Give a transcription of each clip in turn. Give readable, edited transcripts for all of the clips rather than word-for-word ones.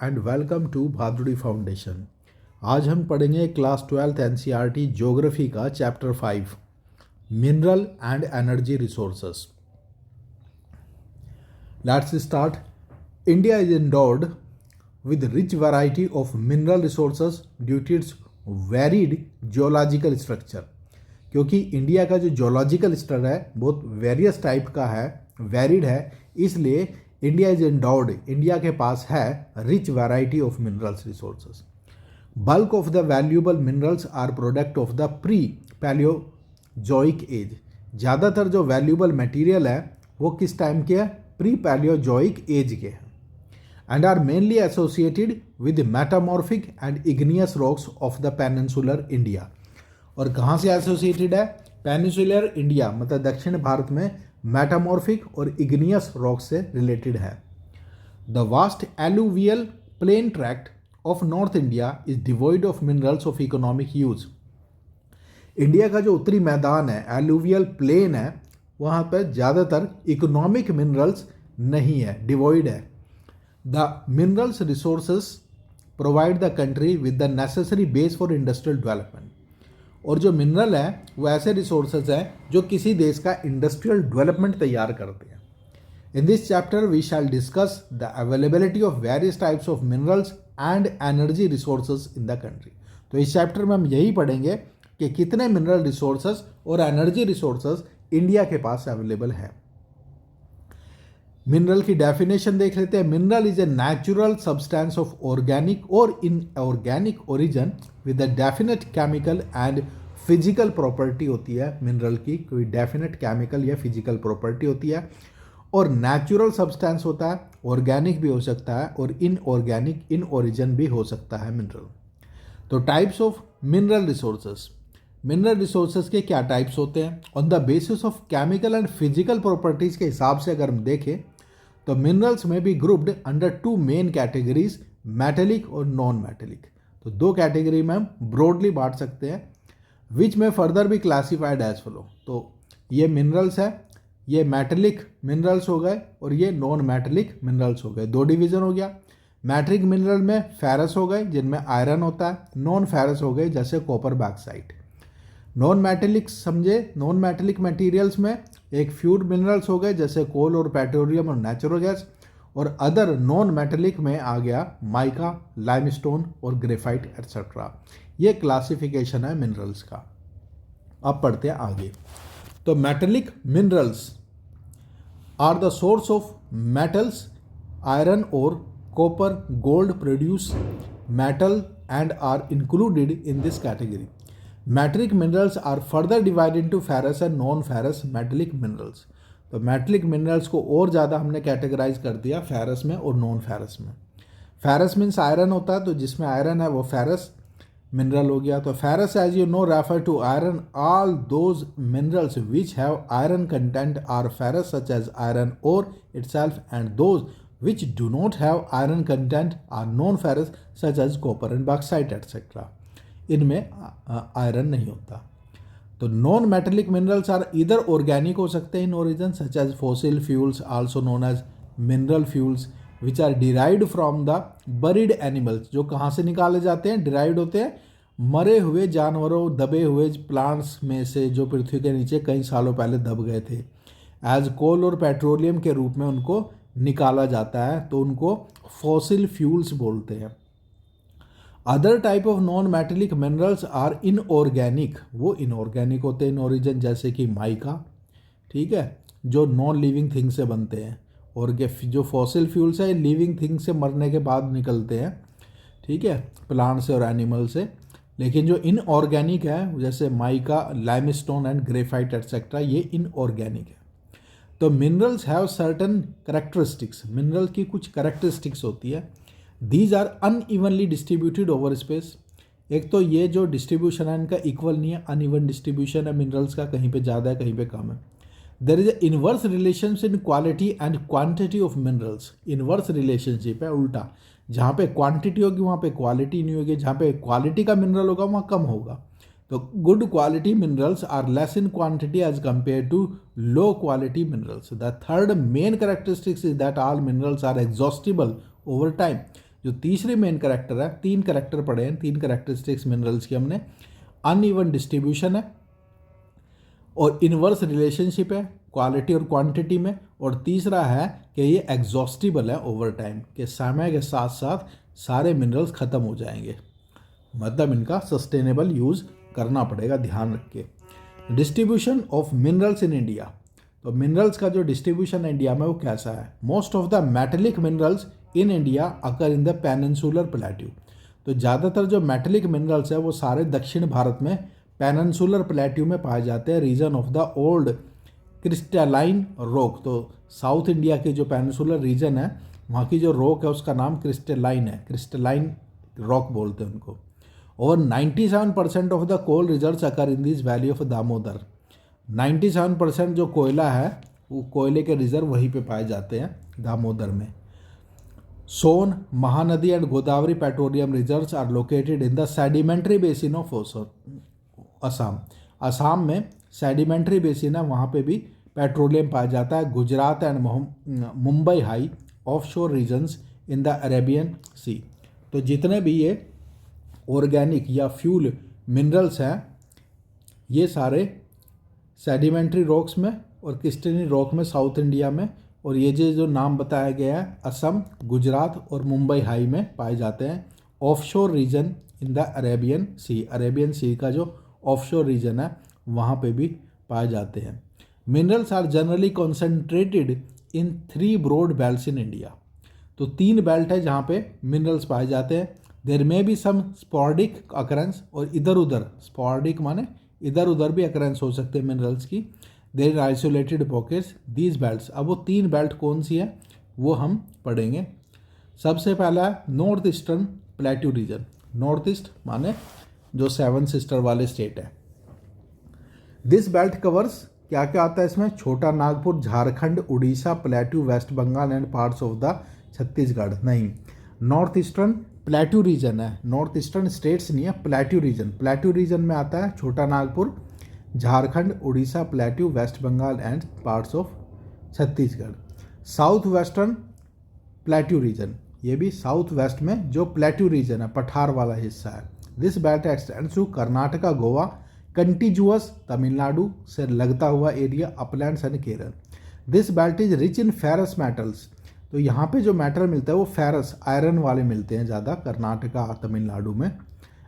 And welcome to Bhaduri foundation. आज हम पढ़ेंगे क्लास 12th एनसीईआरटी ज्योग्राफी का chapter 5 mineral and energy resources. Let's start. India is endowed with rich variety of mineral resources due to its varied geological structure। क्योंकि India का जो geological structure है बहुत various type का है, varied है, इसलिए इंडिया इज एंडोर्ड, इंडिया के पास है rich variety of minerals resources. Bulk of the valuable minerals are product of the pre palaeozoic age. ज़्यादातर जो वैल्यूएबल मटेरियल है वो किस टाइम के है? प्री पैलियोजोइक एज के हैं and are mainly associated with the metamorphic and igneous rocks of the peninsular India। और कहाँ से एसोसिएटेड है? पेनिसुलर इंडिया मतलब दक्षिण भारत में मेटामॉर्फिक और इग्नियस रॉक से रिलेटेड है। The vast alluvial plain tract of north India is devoid of minerals of economic use. India का जो उत्तरी मैदान है, एलुवियल प्लेन है, वहाँ पर ज़्यादातर इकोनॉमिक मिनरल्स नहीं है, डिवॉइड है। The minerals resources provide the country with the necessary base for industrial development। और जो मिनरल है वो ऐसे रिसोर्सेज हैं जो किसी देश का इंडस्ट्रियल डेवलपमेंट तैयार करते हैं। In this chapter we shall discuss the availability of various types of minerals and energy resources in the country. तो इस चैप्टर में हम यही पढ़ेंगे कि कितने मिनरल रिसोर्सेज और एनर्जी रिसोर्सेज इंडिया के पास अवेलेबल है। मिनरल की डेफिनेशन देख लेते हैं। Mineral is a natural substance of organic और inorganic origin with a definite chemical and physical property होती है। मिनरल की कोई डेफिनेट केमिकल या फिजिकल प्रॉपर्टी होती है और नेचुरल सब्सटेंस होता है, ऑर्गेनिक भी हो सकता है और इनऑर्गेनिक इन ओरिजिन भी हो सकता है मिनरल। तो types of mineral resources. Mineral resources के क्या टाइप्स होते हैं? On the basis of chemical and physical properties के हिसाब से अगर हम देखें तो मिनरल्स में भी grouped under to main categories, metallic और नॉन मेटेलिक। तो दो कैटेगरी में हम ब्रॉडली बांट सकते हैं, विच में फर्दर भी क्लासिफाइड एज फॉलो। तो ये मिनरल्स है, ये मेटेलिक मिनरल्स हो गए और ये नॉन मेटेलिक मिनरल्स हो गए। दो डिवीज़न हो गया। मेटेलिक मिनरल में फेरस हो गए जिनमें आयरन होता है, नॉन फेरस हो गए जैसे कॉपर बैक्साइट। नॉन मेटेलिक समझे, नॉन मेटेलिक मटेरियल्स में एक फ्यूड मिनरल्स हो गए जैसे कोल और पेट्रोलियम और नेचुरल गैस, और अदर नॉन मेटेलिक में आ गया माइका, लाइमस्टोन और ग्रेफाइट एटसेट्रा। ये क्लासिफिकेशन है मिनरल्स का। अब पढ़ते हैं आगे। तो metallic minerals are the source of metals, iron और copper, gold produce metal and are included in this category. Metallic minerals are further divided into ferrous and non ferrous metallic minerals. तो metallic minerals को और ज़्यादा हमने categorise कर दिया ferrous में और नॉन फेरस में। फेरस मीन्स आयरन होता है, तो जिसमें आयरन है वो फेरस मिनरल हो गया। तो ferrous as you know refer to iron. All those minerals which have iron content are ferrous such as iron ore itself, and those which do not have iron content are non ferrous such as copper and bauxite etcetera. इनमें iron नहीं होता। तो non metallic minerals are either organic हो सकते हैं in origin such as fossil fuels also known as mineral fuels which are derived from the buried animals. जो कहाँ से निकाले जाते हैं? डिराइव्ड होते हैं मरे हुए जानवरों, दबे हुए प्लांट्स में से जो पृथ्वी के नीचे कई सालों पहले दब गए थे। एज कोल और पेट्रोलियम के रूप में उनको निकाला जाता है, तो उनको फॉसिल फ्यूल्स बोलते हैं। Other type of non metallic minerals are inorganic. वो इनऑर्गेनिक होते हैं इन ओरिजिन जैसे कि माइका, ठीक है, जो नॉन लिविंग थिंग से बनते हैं, और जो फॉसिल फ्यूल्स है लिविंग थिंग से मरने के बाद निकलते हैं, ठीक है, प्लांट से और एनिमल से। लेकिन जो इनऑर्गेनिक है जैसे mica, limestone and graphite etcetera, ये इनऑर्गेनिक है। तो minerals have certain characteristics. Mineral की कुछ करेक्टरिस्टिक्स होती है। These are unevenly distributed over space. एक तो ये जो डिस्ट्रीब्यूशन है इनका इक्वल नहीं है, अनइवन डिस्ट्रीब्यूशन है मिनरल्स का, कहीं पे ज़्यादा है कहीं पे कम है। There is a inverse relationship in quality and quantity of minerals. Inverse relationship है, उल्टा, जहाँ पे क्वांटिटी होगी वहाँ पे क्वालिटी नहीं होगी, जहाँ पे क्वालिटी का मिनरल होगा वहाँ कम होगा। तो good quality minerals are less in quantity as compare to low quality minerals. The third main characteristics is that all minerals are exhaustible over time. जो तीसरी मेन करेक्टर है, 3 करेक्टर पढ़े हैं, 3 करेक्टरिस्टिक्स मिनरल्स की हमने। अनइवन डिस्ट्रीब्यूशन है और inverse relationship है क्वालिटी और क्वांटिटी में, और तीसरा है कि ये एग्जॉस्टिबल है ओवर टाइम, कि समय के साथ साथ सारे मिनरल्स ख़त्म हो जाएंगे, मतलब इनका सस्टेनेबल यूज़ करना पड़ेगा, ध्यान रख के। Distribution of minerals in India, तो मिनरल्स का जो डिस्ट्रीब्यूशन है इंडिया में वो कैसा है। Most of the metallic minerals in India occur in the peninsular plateau, तो ज़्यादातर जो मेटेलिक मिनरल्स है वो सारे दक्षिण भारत में पेनिनसुलर प्लेट्यू में पाए जाते हैं। Region of the old crystalline rock, तो साउथ इंडिया की जो पेनिनसुलर रीजन है वहाँ की जो रॉक है उसका नाम क्रिस्टलाइन है, क्रिस्टलाइन रॉक बोलते हैं उनको। और 97% of the coal reserves occur in this valley of Damodar, 97% जो कोयला है वो कोयले के रिजर्व वहीं पे पाए जाते हैं दामोदर में। Son, Mahanadi and Godavari petroleum reserves are located in the sedimentary basin of Assam, Assam में सेडिमेंट्री बेसिन है वहाँ पे भी पेट्रोलियम पाया जाता है। Gujarat and Mumbai high offshore regions in the Arabian sea, तो जितने भी ये ऑर्गेनिक या फ्यूल मिनरल्स हैं ये सारे सेडिमेंट्री रॉक्स में और क्रिस्टलाइन रॉक में साउथ इंडिया में, और ये जो नाम बताया गया है असम, गुजरात और मुंबई हाई में पाए जाते हैं। Offshore region in the Arabian sea, Arabian sea का जो ऑफशोर रीजन है वहाँ पे भी पाए जाते हैं। Minerals are generally concentrated in 3 broad belts in India, तो 3 बेल्ट है जहाँ पे मिनरल्स पाए जाते हैं। देर में भी सम स्पॉर्डिक अकरेंस, और इधर उधर, स्पॉर्डिक माने इधर उधर भी अकरेंस हो सकते हैं मिनरल्स की। There is isolated pockets these belts, अब वो 3 बेल्ट कौन सी है वो हम पढ़ेंगे। सबसे पहला है north eastern plateau reason, north east माने जो 7 सिस्टर वाले स्टेट है। दिस बेल्ट कवर्स, क्या क्या आता है इसमें, Chota Nagpur, Jharkhand, Orissa, plateau, West Bengal and parts of the Chhattisgarh. नहीं, नॉर्थ ईस्टर्न प्लेट्यू रीजन है, नॉर्थ ईस्टर्न स्टेट्स नहीं है, प्लेट्यू रीजन। प्लेट्यू रीजन में आता है Chota Nagpur, Jharkhand, Orissa, plateau, West Bengal and parts of Chhattisgarh. South western plateau region, ये भी साउथ वेस्ट में जो प्लेट्यू रीजन है, पठार वाला हिस्सा है। This belt extends to Karnataka, Goa, continuous Tamil Nadu से लगता हुआ area, uplands and Kerala. This belt is rich in ferrous metals, तो यहाँ पे जो मेटल मिलता है वो फेरस आयरन वाले मिलते हैं ज़्यादा कर्नाटका तमिलनाडु में,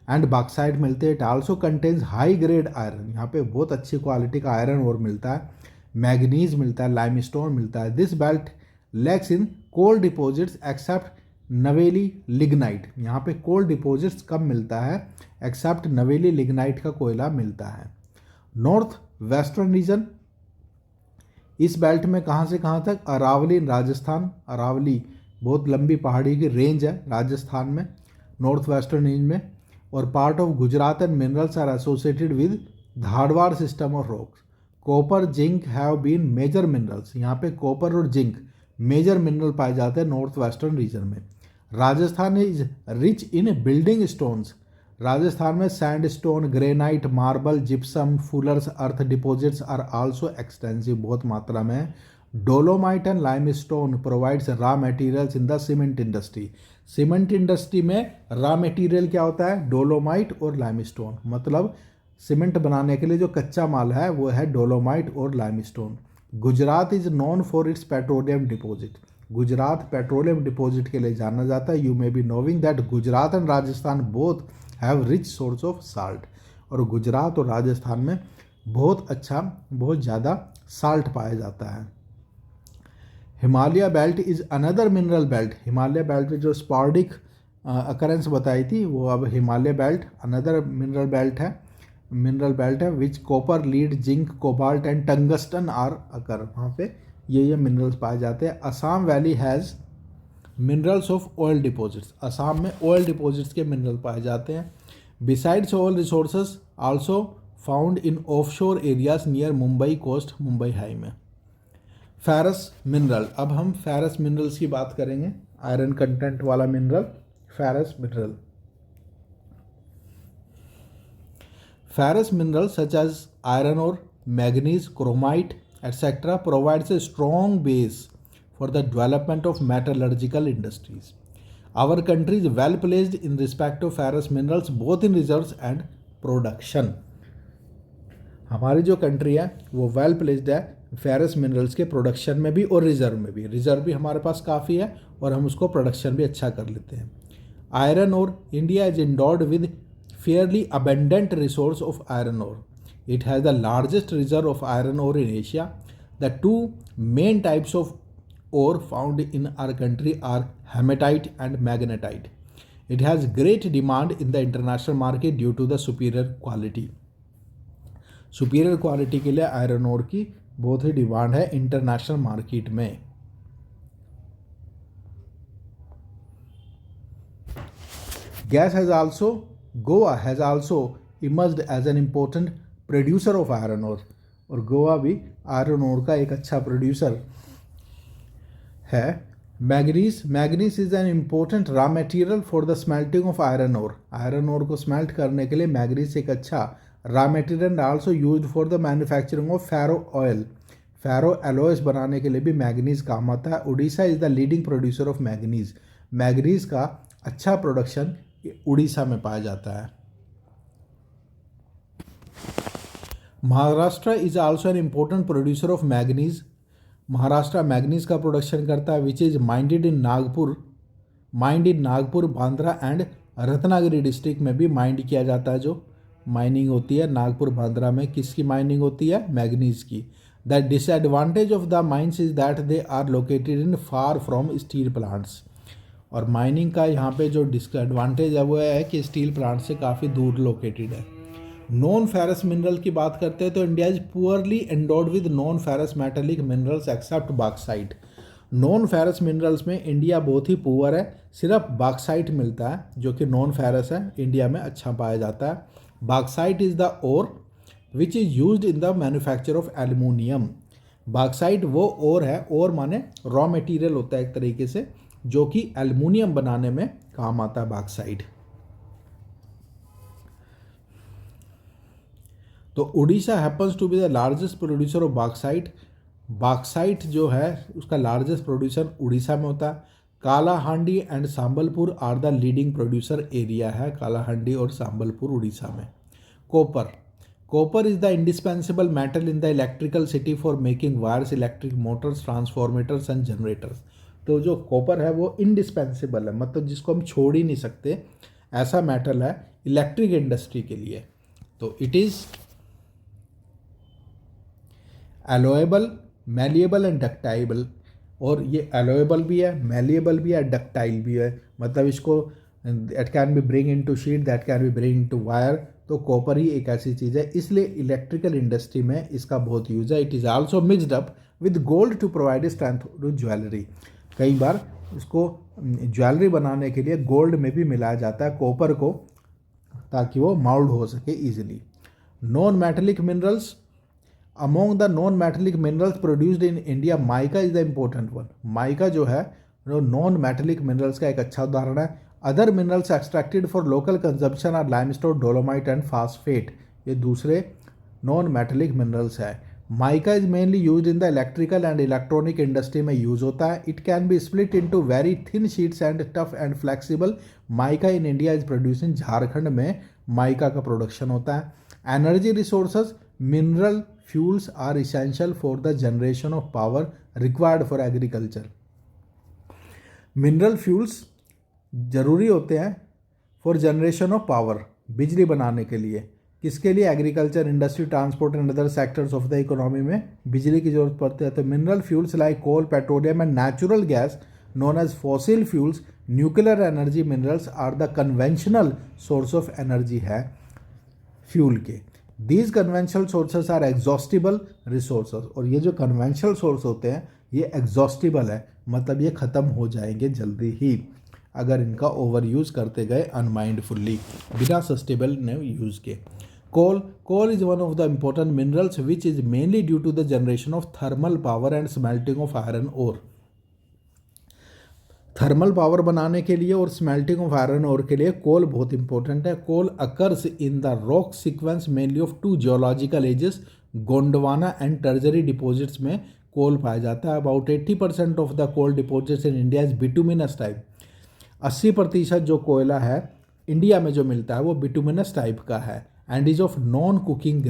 एंड बॉक्साइट मिलते हैं। It also contains high grade iron, यहाँ पे बहुत अच्छी क्वालिटी का आयरन और मिलता है, मैग्नीज मिलता है, लाइमस्टोन मिलता है। This belt lacks in coal deposits except Neyveli lignite, यहाँ पे कोल डिपॉजिट्स कम मिलता है एक्सेप्ट नवेली लिग्नाइट का कोयला मिलता है। नॉर्थ वेस्टर्न रीजन, इस बेल्ट में कहाँ से कहाँ तक, अरावली राजस्थान, अरावली बहुत लंबी पहाड़ी की रेंज है राजस्थान में, नॉर्थ वेस्टर्न रेंज में, और part of Gujarat and minerals are associated with Dharwar system of rocks. Copper, zinc have been major minerals, यहाँ पे कॉपर और जिंक मेजर मिनरल पाए जाते हैं नॉर्थ वेस्टर्न रीजन में। Rajasthan is rich in building stones, Rajasthan में sandstone, granite, marble, gypsum, fuller's earth deposits are also extensive, बहुत मात्रा में। Dolomite and limestone provides raw materials in the cement industry, cement industry में raw material क्या होता है, dolomite और लाइमस्टोन, मतलब सीमेंट बनाने के लिए जो कच्चा माल है वो है डोलोमाइट और limestone. Gujarat is known for its petroleum deposit, Gujarat petroleum deposit के लिए जाना जाता है। You may be नोविंग that Gujarat and Rajasthan both have rich source of salt, और गुजरात और राजस्थान में बहुत अच्छा, बहुत ज़्यादा साल्ट पाया जाता है। Himalaya belt is another mineral belt, Himalaya belt में जो स्पॉर्डिक अकरेंस बताई थी वो अब Himalaya belt another mineral belt है which copper, lead, zinc, cobalt and tungsten are occur, वहाँ पे ये मिनरल्स पाए जाते हैं। Assam valley has minerals of oil deposits, Assam में ऑयल डिपॉजिट्स के मिनरल पाए जाते हैं। Besides oil resources also found in offshore areas near Mumbai coast, Mumbai high में। फेरस मिनरल, अब हम फेरस मिनरल्स की बात करेंगे, आयरन कंटेंट वाला mineral ferrous mineral. Ferrous mineral such as iron और manganese, chromite etc. provides a strong base for the development of metallurgical industries. Our country is well placed in respect of ferrous minerals both in reserves and production. हमारी जो country है वो well placed है ferrous minerals के production में भी और reserve में भी। रिजर्व भी हमारे पास काफ़ी है और हम उसको प्रोडक्शन भी अच्छा कर लेते हैं। Iron ore, India is endowed with fairly abundant resource of iron ore. It has the largest reserve of iron ore in Asia. The two main types of ore found in our country are hematite and magnetite. It has great demand in the international market due to the superior quality. Superior quality के लिए iron ore की बहुत ही demand है international market में। Gas has also Goa has also emerged as an important producer of iron ore, और गोवा भी iron ore का एक अच्छा प्रोड्यूसर है। Manganese is an important raw material for the smelting of iron ore. Iron ore को smelt करने के लिए मैग्नीज एक अच्छा raw material and also used for the manufacturing of ferro oil. Ferro alloys बनाने के लिए भी मैग्नीज काम आता है। Orissa is the leading producer of manganese. Manganese का अच्छा प्रोडक्शन उड़ीसा में पाया जाता है। Maharashtra is also an important producer of manganese. Maharashtra manganese का प्रोडक्शन करता है which is mind in Nagpur, Bandra and Ratnagiri district में भी माइंड किया जाता है। जो माइनिंग होती है नागपुर बांद्रा में, किसकी माइनिंग होती है? मैग्नीज की। The disadvantage of the mines is that they are located in far from steel plants. और माइनिंग का यहाँ पे जो डिसएडवांटेज है वो है कि स्टील प्लांट से काफ़ी दूर लोकेटेड है। नॉन फेरस मिनरल की बात करते हैं तो India is poorly endowed with non ferrous metallic minerals except bauxite. Non ferrous minerals में इंडिया बहुत ही पुअर है, सिर्फ बॉक्साइट मिलता है जो कि नॉन फेरस है, इंडिया में अच्छा पाया जाता है। Bauxite is the ore which is used in the manufacture of aluminium. Bauxite वो ओर है, ओर माने रॉ मटेरियल होता है एक तरीके से, जो कि एल्यूमिनियम बनाने में काम आता है बॉक्साइट। तो Orissa happens to be the largest producer of bauxite. Bauxite जो है उसका लार्जेस्ट प्रोड्यूसर उड़ीसा में होता है। Kalahandi and Sambalpur are the leading producer area है, कालाहांडी और सांबलपुर उड़ीसा में। Copper is the indispensable metal in the electrical city for making wires, electric motors, transformators and generators. तो जो कॉपर है वो इंडिस्पेंसिबल है, मतलब जिसको हम छोड़ ही नहीं सकते, ऐसा मेटल है इलेक्ट्रिक इंडस्ट्री के लिए। तो it is alloyable, malleable and ductile. और ये एलोएबल भी है, मैलिएबल भी है, डक्टाइल भी है, मतलब इसको that can be bring into sheet, that can be bring into wire. तो कॉपर ही एक ऐसी चीज़ है, इसलिए इलेक्ट्रिकल इंडस्ट्री में इसका बहुत यूज़ है। It is also mixed up with gold to provide strength to jewellery. कई बार इसको ज्वेलरी बनाने के लिए गोल्ड में भी मिलाया जाता है कॉपर को, ताकि वो माउल्ड हो सके easily. Non metallic minerals, among the non metallic minerals produced in India mica is the important one. Mica जो है वो नॉन मेटेलिक मिनरल्स का एक अच्छा उदाहरण है। Other minerals extracted for local consumption are limestone, dolomite and phosphate. ये दूसरे नॉन मेटेलिक मिनरल्स है। Mica is mainly use in the electrical and electronic industry में यूज होता है। It can be split into very thin sheets and tough and flexible. Mica in India is produce in Jharkhand में mica का production होता है। Energy resources, mineral fuels are essential for the generation of power required for agriculture. Mineral fuels जरूरी होते हैं for generation of power, बिजली बनाने के लिए। किसके लिए? Agriculture, industry, transport and other sectors of the economy में बिजली की जरूरत पड़ती है। तो mineral fuels like coal, petroleum and natural gas known as fossil fuels, nuclear energy minerals are the conventional source of energy है फ्यूल के। These conventional sources are exhaustible resources. और ये जो कन्वेंशनल सोर्स होते हैं ये एग्जॉस्टिबल है, मतलब ये ख़त्म हो जाएंगे जल्दी ही अगर इनका ओवर यूज़ करते गए अनमाइंडफुल्ली, बिना सस्टेबल ने यूज़ के। Coal is one of the important minerals which is mainly due to the generation of thermal power and smelting of iron ore. Thermal power बनाने के लिए और स्मेल्टिंग ऑफ आयरन ओर के लिए कोल बहुत इंपॉर्टेंट है। Coal occurs in the rock sequence mainly of two geological ages, Gondwana and tertiary deposits में coal पाया जाता है। About 80% of the coal deposits in India is bituminous type. 80% जो कोयला है इंडिया में जो मिलता है वो बिटुमिनस टाइप का है and is of non coking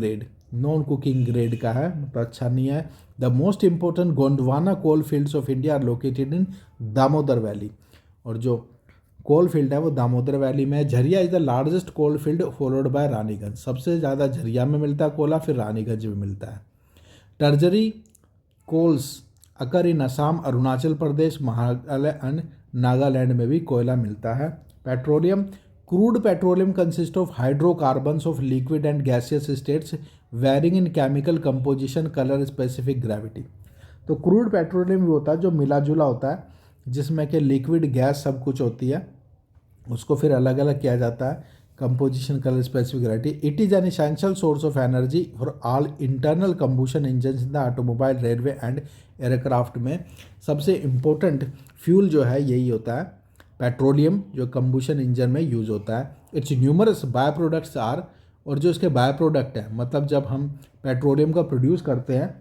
grade का है, मतलब अच्छा नहीं है। The most important Gondwana coal fields of India are located in Damodar valley, और जो कोल फील्ड है वो दामोदर वैली में है। Jharia is the largest coal field followed by Raniganj, सबसे ज़्यादा झरिया में मिलता है कोयला, फिर रानीगंज में मिलता है। Tertiary coals occur in Assam, Arunachal Pradesh, Meghalaya and Nagaland में भी कोयला मिलता है। Petroleum, crude petroleum consist of hydrocarbons of liquid and gaseous states varying in chemical composition, colour, specific gravity. तो क्रूड पेट्रोलियम भी होता है जो मिला जुला होता है, जिसमें कि लिक्विड गैस सब कुछ होती है, उसको फिर अलग अलग किया जाता है, composition, colour, specific gravity. It is an essential source of energy for all internal combustion engine in the automobile, railway and aircraft में सबसे इम्पोर्टेंट फ्यूल जो है यही होता है पेट्रोलियम, जो कंबूशन इंजन में यूज़ होता है। Its numerous by products are, और जो इसके बाय प्रोडक्ट है, मतलब जब हम पेट्रोलियम का प्रोड्यूस करते हैं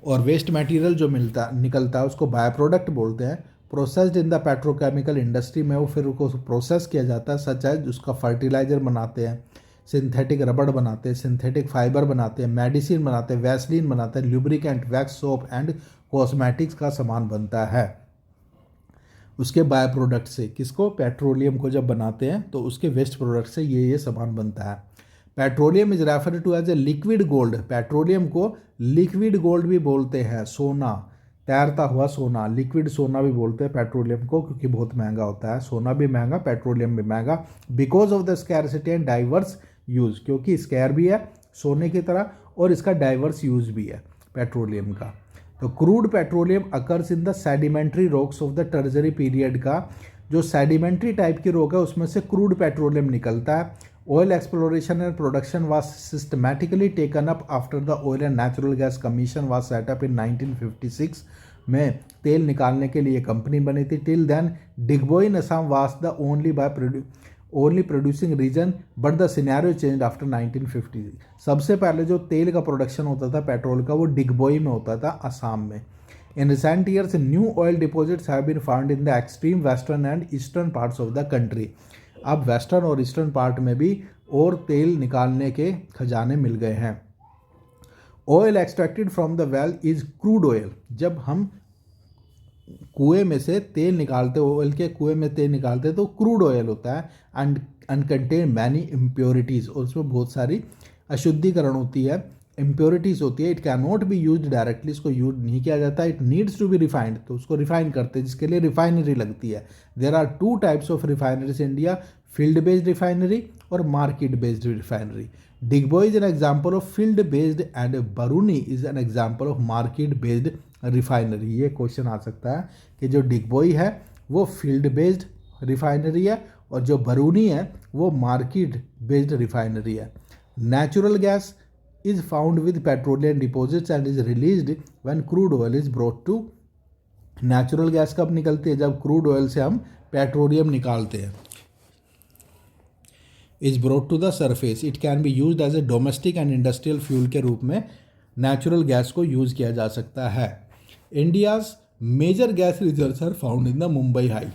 और वेस्ट मटेरियल जो निकलता है उसको बाय प्रोडक्ट बोलते हैं। Processed in the petrochemical industry में वो फिर उसको प्रोसेस किया जाता है, सच है उसका फर्टिलाइज़र बनाते हैं, सिंथेटिक रबड़ बनाते हैं, सिंथेटिक फाइबर बनाते हैं, मेडिसिन बनाते हैं, वैसलीन बनाते हैं, lubricant, wax, soap and cosmetics का सामान बनता है उसके बाय प्रोडक्ट से। किसको? पेट्रोलियम को जब बनाते हैं तो उसके वेस्ट प्रोडक्ट से ये सामान बनता है। Petroleum is referred to as a liquid gold, petroleum को लिक्विड गोल्ड भी बोलते हैं, सोना, तैरता हुआ सोना, लिक्विड सोना भी बोलते हैं पेट्रोलियम को, क्योंकि बहुत महंगा होता है, सोना भी महंगा, पेट्रोलियम भी महंगा। Because of the scarcity and diverse use, क्योंकि स्कैर भी है सोने की तरह और इसका डाइवर्स यूज भी है पेट्रोलियम का। तो crude petroleum occurs in the sedimentary rocks of the टर्जरी period का, जो सेडिमेंट्री टाइप की रॉक है उसमें से क्रूड पेट्रोलियम निकलता है। Oil exploration and production was systematically taken up after the oil and natural gas commission was set up in 1956 में तेल निकालने के लिए कंपनी बनी थी। Till then Digboi in Assam was the only producing region, but the scenario change after 1950। सबसे पहले जो तेल का प्रोडक्शन होता था पेट्रोल का वो डिगबोई में होता था, असम में। In recent years new oil deposits have been found in the extreme western and eastern parts of the country. अब वेस्टर्न और ईस्टर्न पार्ट में भी और तेल निकालने के खजाने मिल गए हैं। Oil extracted from the well is crude oil, जब हम कुएं में से तेल निकालते, ऑयल के कुएं में तेल निकालते तो क्रूड ऑयल होता है एंड कंटेन मैनी इम्प्योरिटीज़, और उसमें बहुत सारी अशुद्धिकरण होती है, इम्प्योरिटीज़ होती है। It can not be use directly, इसको यूज नहीं किया जाता, it needs to be refined, तो उसको रिफाइन करते हैं जिसके लिए रिफाइनरी लगती है। There are two types of refineries India, field based refinery और market based refinery. Digboi is an example of field based and Barauni is an example of market based refinery. ये क्वेश्चन आ सकता है कि जो डिगबोई है वो फील्ड बेस्ड रिफाइनरी है और जो बरूनी है वो मार्केट बेस्ड रिफाइनरी है। Natural gas is found with petroleum deposits and is released when crude oil is brought to, natural gas कब निकलती है? जब क्रूड ऑयल से हम पेट्रोलियम निकालते हैं। Is brought to the surface, it can be used as a domestic and industrial fuel के रूप में नेचुरल गैस को यूज़ किया जा सकता है। India's major gas reserves are found in the Mumbai high,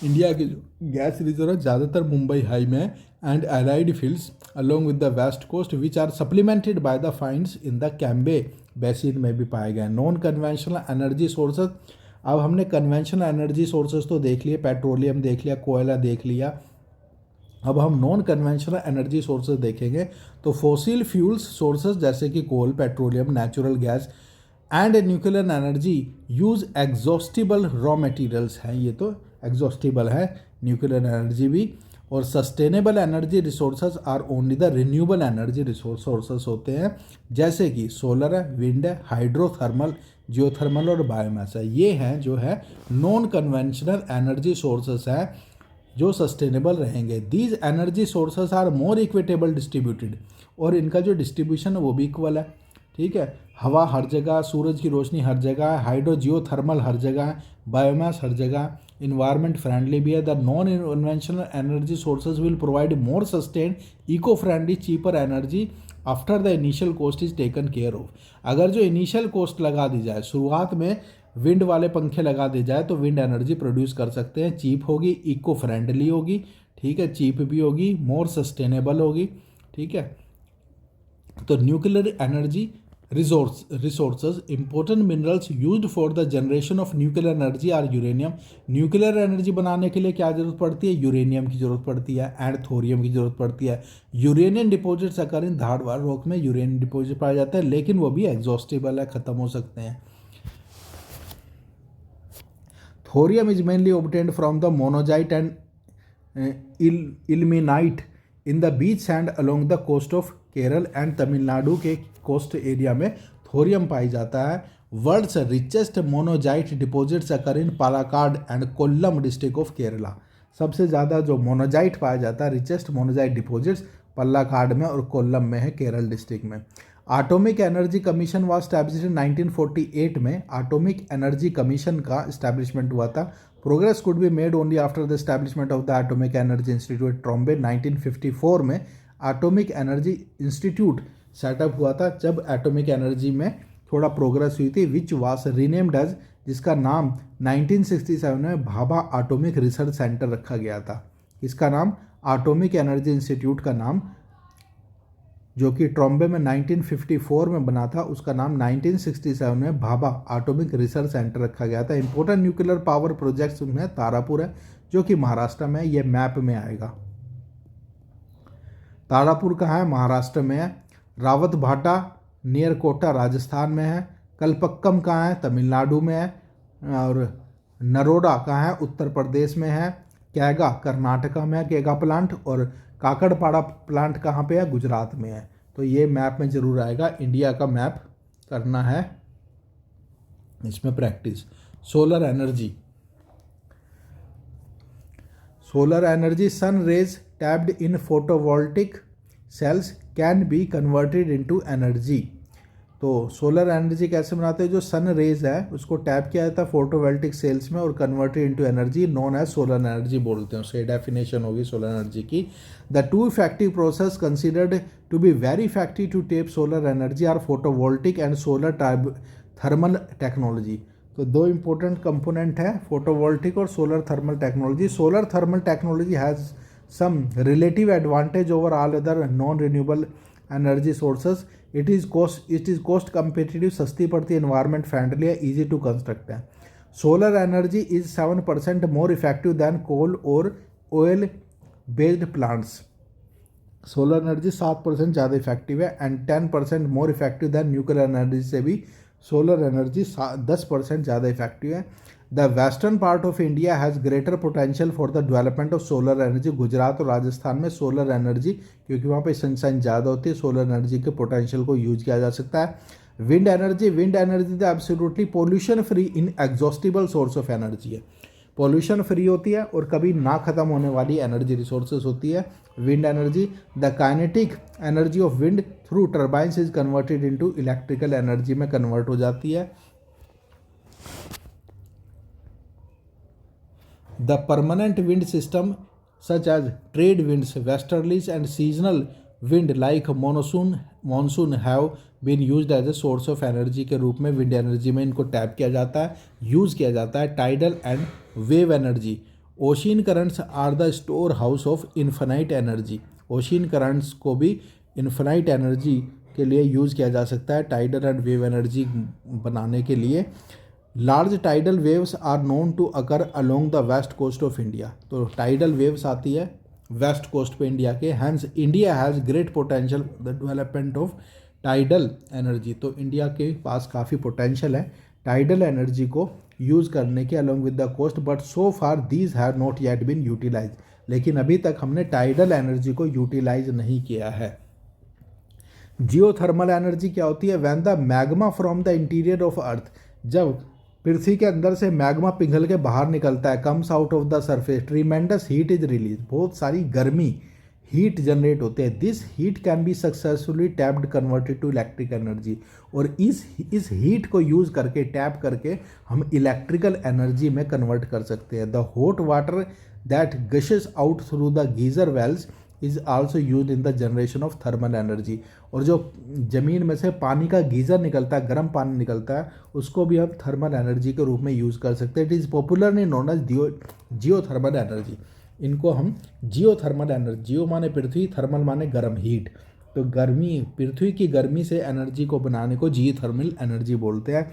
India के जो गैस रिजर्व ज़्यादातर मुंबई हाई में and allied fields along with the west coast which are supplemented by the finds in the Cambay basin में भी पाए गए। Non conventional energy sources, अब हमने कन्वेंशनल एनर्जी सोर्सेज तो देख लिए, पेट्रोलियम देख लिया, कोयला देख लिया, अब हम नॉन कन्वेंशनल एनर्जी सोर्सेज देखेंगे। तो फॉसिल फ्यूल्स सोर्सेज जैसे कि coal, petroleum, natural gas and nuclear energy use exhaustible raw materials हैं, ये तो एग्जॉस्टिबल है न्यूक्लियर एनर्जी भी। और sustainable energy resources are only the renewable energy resources होते हैं, जैसे कि सोलर है, विंड है, हाइड्रोथर्मल, जियोथर्मल और बायोमास है। ये हैं जो है नॉन कन्वेंशनल एनर्जी सोर्सेज है जो सस्टेनेबल रहेंगे। These energy sources are more equitable distributed, और इनका जो डिस्ट्रीब्यूशन है वो भी इक्वल है, ठीक है। हवा हर जगह, सूरज की रोशनी हर जगह है, हाइड्रो जियोथर्मल हर जगह है, बायोमास हर जगह, इन्वायरमेंट फ्रेंडली भी है। The non conventional energy sources will provide more sustain, eco friendly, cheaper energy after the initial cost is taken care of. अगर जो इनिशियल कॉस्ट लगा दी जाए, शुरुआत में विंड वाले पंखे लगा दिए जाए तो विंड एनर्जी प्रोड्यूस कर सकते हैं। चीप होगी, इको फ्रेंडली होगी, ठीक है, चीप भी होगी, मोर सस्टेनेबल होगी, ठीक है। तो nuclear energy resources important minerals used for the generation of nuclear energy are uranium. Nuclear energy बनाने के लिए क्या जरूरत पड़ती है? यूरेनियम की जरूरत पड़ती है एंड थोरियम की जरूरत पड़ती है। यूरेनियम डिपॉजिट्स अकर इन धारवाड़ रॉक में यूरेनियम डिपॉजिट पाया जाता है, लेकिन वो भी एग्जॉस्टेबल है, खत्म हो सकते हैं। Thorium is mainly obtained from the monazite and ilmenite in the beach sand along the coast of Kerala and Tamil Nadu के कोस्ट एरिया में थोरियम पाई जाता है। World's richest monazite deposits occur in Palakkad and Kollam district of Kerala. सबसे ज़्यादा जो मोनोजाइट पाया जाता है, रिचेस्ट मोनोजाइट डिपॉजिट्स पल्लाकाड में और कोल्लम में है, केरल डिस्ट्रिक्ट में। Atomic energy commission was established in 1948 में एटॉमिक एनर्जी कमीशन का इस्टेब्लिशमेंट हुआ था। Progress could be made only after the establishment of the atomic energy institute Trombay. 1954 में एटॉमिक एनर्जी इंस्टीट्यूट सेटअप हुआ था, जब एटॉमिक एनर्जी में थोड़ा प्रोग्रेस हुई थी, विच वाज रीनेम्ड एज, जिसका नाम 1967 में भाभा एटॉमिक रिसर्च सेंटर रखा गया था। इसका नाम एटॉमिक एनर्जी इंस्टीट्यूट का नाम, जो कि ट्रॉम्बे में 1954 में बना था, उसका नाम 1967 में भाभा एटॉमिक रिसर्च सेंटर रखा गया था। इंपॉर्टेंट न्यूक्लियर पावर प्रोजेक्ट्स में तारापुर है, जो कि महाराष्ट्र में है, ये मैप में आएगा। तारापुर कहाँ है? महाराष्ट्र में है। रावत भाटा नियर कोटा राजस्थान में है। कलपक्कम कहाँ है? तमिलनाडु में है। और नरोडा कहाँ है? उत्तर प्रदेश में है। कैगा कर्नाटका में है, कैगा प्लांट। और काकड़पाड़ा प्लांट कहाँ पे है? गुजरात में है। तो ये मैप में जरूर आएगा, इंडिया का मैप करना है इसमें practice. Solar energy, solar energy sun rays tapped in photovoltaic cells can be converted into energy. तो सोलर एनर्जी कैसे बनाते हैं? जो सन रेज है उसको टैप किया जाता है फोटोवोल्टिक सेल्स में और converted into energy, known as solar energy बोलते हैं। उसकी डेफिनेशन होगी सोलर एनर्जी की। The two effective process considered to be very effective to tap solar energy are photovoltaic and solar thermal technology. तो दो important component है, photovoltaic और solar thermal technology. Solar thermal technology has some relative advantage over all other non-renewable energy sources. It is cost competitive, सस्ती पड़ती है, environment friendly है, easy to construct है। Solar energy is 7% more effective than coal or oil based plants. Solar energy 7% ज़्यादा effective है and 10% more effective than nuclear energy से भी solar energy 10% ज़्यादा इफेक्टिव है। The western part of India has greater potential for the development of solar energy. Gujarat और राजस्थान में solar energy, क्योंकि वहाँ पे सनशाइन ज़्यादा होती है, सोलर एनर्जी के पोटेंशियल को यूज किया जा सकता है। Wind energy the absolutely pollution free in exhaustible source of energy है, पॉल्यूशन फ्री होती है और कभी ना ख़त्म होने वाली एनर्जी रिसोर्सेज होती है wind energy. The kinetic energy of wind through turbines is converted into electrical energy में कन्वर्ट हो जाती है। The permanent wind system such as trade winds, westerlies and seasonal wind like monsoon have been used as a source of energy के रूप में wind energy में इनको tap किया जाता है, यूज़ किया जाता है। Tidal and wave energy, ocean currents are the storehouse of infinite energy. Ocean currents को भी इन्फिनाइट एनर्जी के लिए यूज़ किया जा सकता है, टाइडल एंड वेव एनर्जी बनाने के लिए। Large tidal waves are known to occur along the west coast of India. तो टाइडल वेव्स आती है वेस्ट कोस्ट पे इंडिया के, hence India has great potential the development of tidal energy. तो India के पास काफ़ी पोटेंशियल है टाइडल एनर्जी को यूज़ करने के along with the coast, but so far these have not yet been utilize. लेकिन अभी तक हमने टाइडल एनर्जी को यूटिलाइज नहीं किया है। जियोथर्मल एनर्जी क्या होती है? When the magma from the interior of earth, जब पृथ्वी के अंदर से मैग्मा पिघल के बाहर निकलता है, comes out of the surface, tremendous heat is release, बहुत सारी गर्मी हीट जनरेट होते हैं। This heat can be successfully tapped converted to electric energy. और इस हीट को यूज़ करके टैप करके हम इलेक्ट्रिकल एनर्जी में कन्वर्ट कर सकते हैं। The hot water that gushes out through the geyser wells is also use in the generation of thermal energy. और जो ज़मीन में से पानी का गीज़र निकलता है, गर्म पानी निकलता है, उसको भी हम थर्मल एनर्जी के रूप में यूज़ कर सकते हैं। It is popularly known as geothermal energy. इनको हम जियो थर्मल एनर्जी, जियो माने पृथ्वी, थर्मल माने गर्म, हीट। तो गर्मी, पृथ्वी की गर्मी से एनर्जी को बनाने को जियो थर्मल एनर्जी बोलते हैं।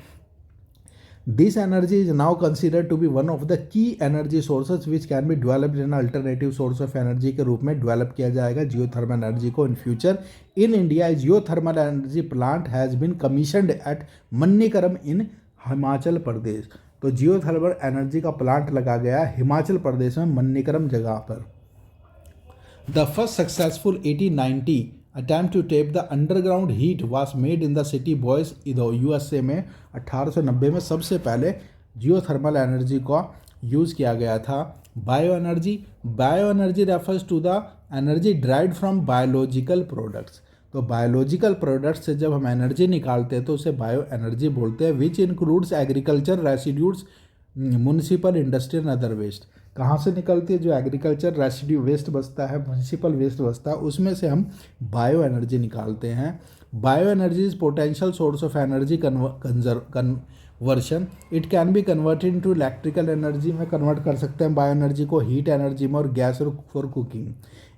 This energy is now considered to be one of the key energy sources which can be developed in alternative source of energy के रूप में डेवलप किया जाएगा जियो थर्मल एनर्जी को in future. In India geothermal energy plant has been commissioned at Manikaran in Himachal Pradesh. तो geothermal energy का plant लगा गया हिमाचल प्रदेश में मन्नीकरम जगह पर। The first successful 1890 attempt to tap the underground heat was made in the city boys USA में 1890 में सबसे पहले जियोथर्मल एनर्जी का यूज़ किया गया था। Bio energy refers to the energy derived from biological products. तो बायोलॉजिकल प्रोडक्ट्स से जब हम एनर्जी निकालते हैं तो उसे बायो एनर्जी बोलते हैं। Which includes agriculture residues, municipal, industrial other waste. कहाँ से निकलती है? जो एग्रीकल्चर रेसिड्यू वेस्ट बचता है, म्यूनिसिपल वेस्ट बचता है, उसमें से हम बायो एनर्जी निकालते हैं। Bio energy is potential source of energy conversion. It can be converted into electrical energy में कन्वर्ट कर सकते हैं बायो एनर्जी को, हीट एनर्जी में, और gas for cooking.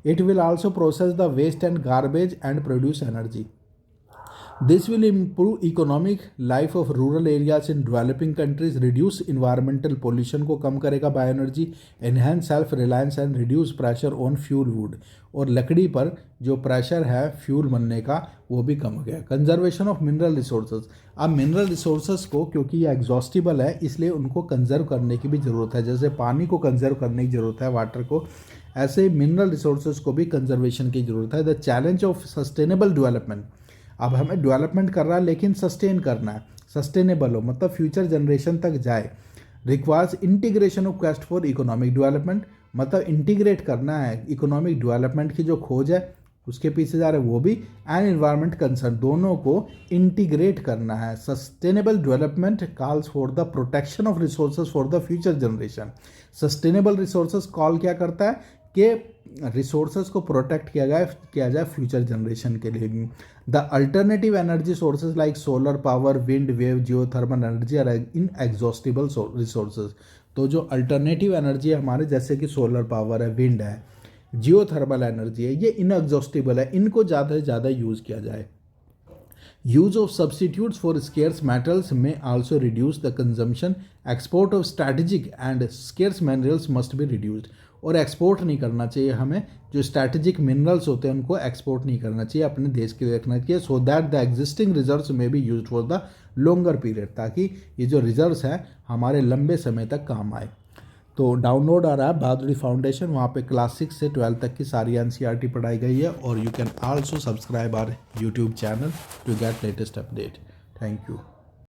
It will also process the waste and garbage and produce energy. This will improve economic life of rural areas in developing countries, reduce environmental pollution को कम करेगा bio energy, enhance self reliance and reduce pressure on fuel wood। और लकड़ी पर जो pressure है fuel बनने का वो भी कम हो गया। Conservation of mineral resources. अब मिनरल रिसोर्सेज को, क्योंकि ये एग्जॉस्टिबल है, इसलिए उनको कंजर्व करने की भी ज़रूरत है। जैसे पानी को कंजर्व करने की ज़रूरत है, वाटर को, ऐसे ही मिनरल रिसोर्सेज को भी कंजर्वेशन की ज़रूरत है। The challenge of sustainable development. अब हमें डेवलपमेंट करना है लेकिन सस्टेन करना है, सस्टेनेबल हो, मतलब फ्यूचर जनरेशन तक जाए। Requires integration of quest for economic development, मतलब इंटीग्रेट करना है इकोनॉमिक डेवलपमेंट की जो खोज है उसके पीछे जा रहे हैं वो भी, एंड एनवायरमेंट कंसर्न, दोनों को इंटीग्रेट करना है। Sustainable development calls for the protection of resources for the future generation. Sustainable resources call क्या करता है कि रिसोर्सेज को प्रोटेक्ट किया जाए फ्यूचर जनरेशन के लिए भी। The alternative energy sources like solar power, wind, wave, geothermal energy are inexhaustible resources. तो जो अल्टरनेटिव एनर्जी है हमारे, जैसे कि सोलर पावर है, विंड है, जियोथर्मल एनर्जी है, ये इनएग्जॉस्टिबल है, इनको ज़्यादा से ज़्यादा यूज़ किया जाए। Use of substitutes for scarce metals may also reduce the consumption. Export of strategic and scarce minerals must be reduced. और एक्सपोर्ट नहीं करना चाहिए हमें, जो स्ट्रैटेजिक मिनरल्स होते हैं उनको एक्सपोर्ट नहीं करना चाहिए, अपने देश के लिए रखना चाहिए। So that the existing reserves may be used for the longer period, ताकि ये जो रिजर्व्स हैं हमारे लंबे समय तक काम आए। तो डाउनलोड आ रहा है बहादुरी फाउंडेशन, वहाँ पे क्लास 6 से 12 तक की सारी NCERT पढ़ाई गई है। और you can also subscribe our YouTube channel to get latest update. Thank you.